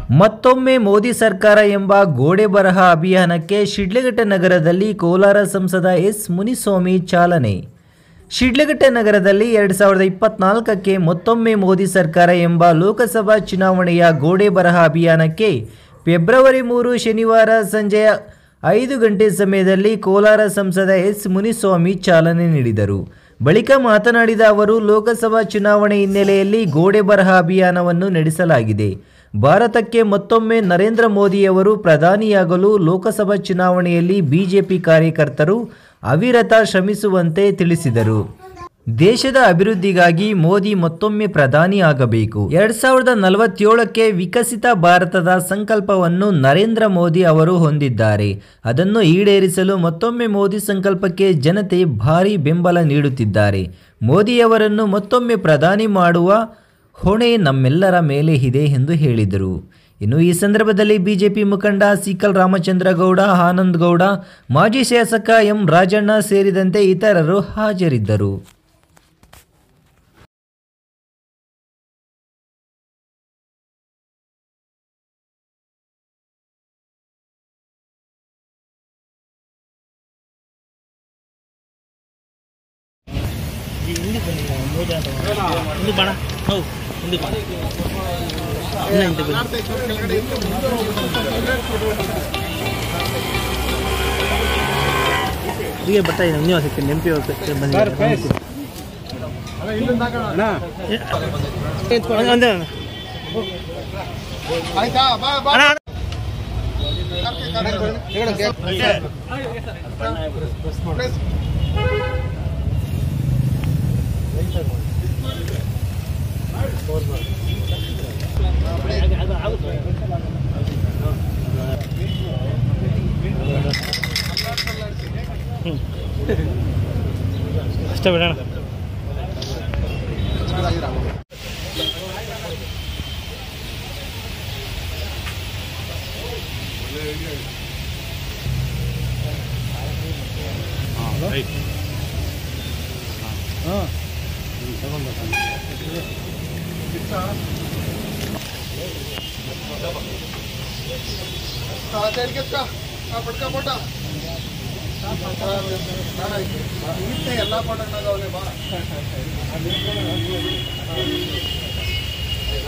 ಮತ್ತೊಮ್ಮೆ ಮೋದಿ ಸರ್ಕಾರ ಎಂಬ ಗೋಡೆ ಬರಹ ಅಭಿಯಾನಕ್ಕೆ ಶಿಡ್ಲಘಟ್ಟ ನಗರದಲ್ಲಿ ಕೋಲಾರ ಸಂಸದ ಎಸ್ ಮುನಿಸ್ವಾಮಿ ಚಾಲನೆ. ಶಿಡ್ಲಘಟ್ಟ ನಗರದಲ್ಲಿ 2024ಕ್ಕೆ ಮತ್ತೊಮ್ಮೆ ಮೋದಿ ಸರ್ಕಾರ ಎಂಬ ಲೋಕಸಭಾ ಚುನಾವಣೆಯ ಗೋಡೆ ಬರಹ ಅಭಿಯಾನಕ್ಕೆ ಫೆಬ್ರವರಿ 3 ಶನಿವಾರ ಸಂಜೆ 5 ಗಂಟೆ ಸಮಯದಲ್ಲಿ ಕೋಲಾರ ಸಂಸದ ಎಸ್ ಮುನಿಸ್ವಾಮಿ ಚಾಲನೆ ನೀಡಿದರು. ಬಳಿಕ ಮಾತನಾಡಿದ ಅವರು, ಲೋಕಸಭಾ ಚುನಾವಣೆ ಹಿನ್ನೆಲೆಯಲ್ಲಿ ಗೋಡೆ ಬರಹ ಅಭಿಯಾನವನ್ನು ನಡೆಸಲಾಗಿದೆ. ಭಾರತಕ್ಕೆ ಮತ್ತೊಮ್ಮೆ ನರೇಂದ್ರ ಮೋದಿಯವರು ಪ್ರಧಾನಿಯಾಗಲು ಲೋಕಸಭಾ ಚುನಾವಣೆಯಲ್ಲಿ ಬಿಜೆಪಿ ಕಾರ್ಯಕರ್ತರು ಅವಿರತ ಶ್ರಮಿಸುವಂತೆ ತಿಳಿಸಿದರು. ದೇಶದ ಅಭಿವೃದ್ಧಿಗಾಗಿ ಮೋದಿ ಮತ್ತೊಮ್ಮೆ ಪ್ರಧಾನಿ ಆಗಬೇಕು. 2047ಕ್ಕೆ ವಿಕಸಿತ ಭಾರತದ ಸಂಕಲ್ಪವನ್ನು ನರೇಂದ್ರ ಮೋದಿ ಅವರು ಹೊಂದಿದ್ದಾರೆ. ಅದನ್ನು ಈಡೇರಿಸಲು ಮತ್ತೊಮ್ಮೆ ಮೋದಿ ಸಂಕಲ್ಪಕ್ಕೆ ಜನತೆ ಭಾರೀ ಬೆಂಬಲ ನೀಡುತ್ತಿದ್ದಾರೆ. ಮೋದಿಯವರನ್ನು ಮತ್ತೊಮ್ಮೆ ಪ್ರಧಾನಿ ಮಾಡುವ ಹೊಣೆ ನಮ್ಮೆಲ್ಲರ ಮೇಲೆ ಇದೆ ಎಂದು ಹೇಳಿದರು. ಇನ್ನು ಈ ಸಂದರ್ಭದಲ್ಲಿ ಬಿಜೆಪಿ ಮುಖಂಡ ಸಿಕಲ್ ರಾಮಚಂದ್ರ ಗೌಡ, ಆನಂದ್ ಗೌಡ, ಮಾಜಿ ಶಾಸಕ ಎಂ ರಾಜಣ್ಣ ಸೇರಿದಂತೆ ಇತರರು ಹಾಜರಿದ್ದರು. ಈಗ ಬರ್ತಾ ಇದೆ ನೀವು ಸಿಗ್ತೀನಿ ನೆನಪಿ ಅಷ್ಟೇ ಬಿಡೋಣ. ಎಲ್ಲ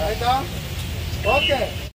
ಆಯ್ತಾ? ಓಕೆ.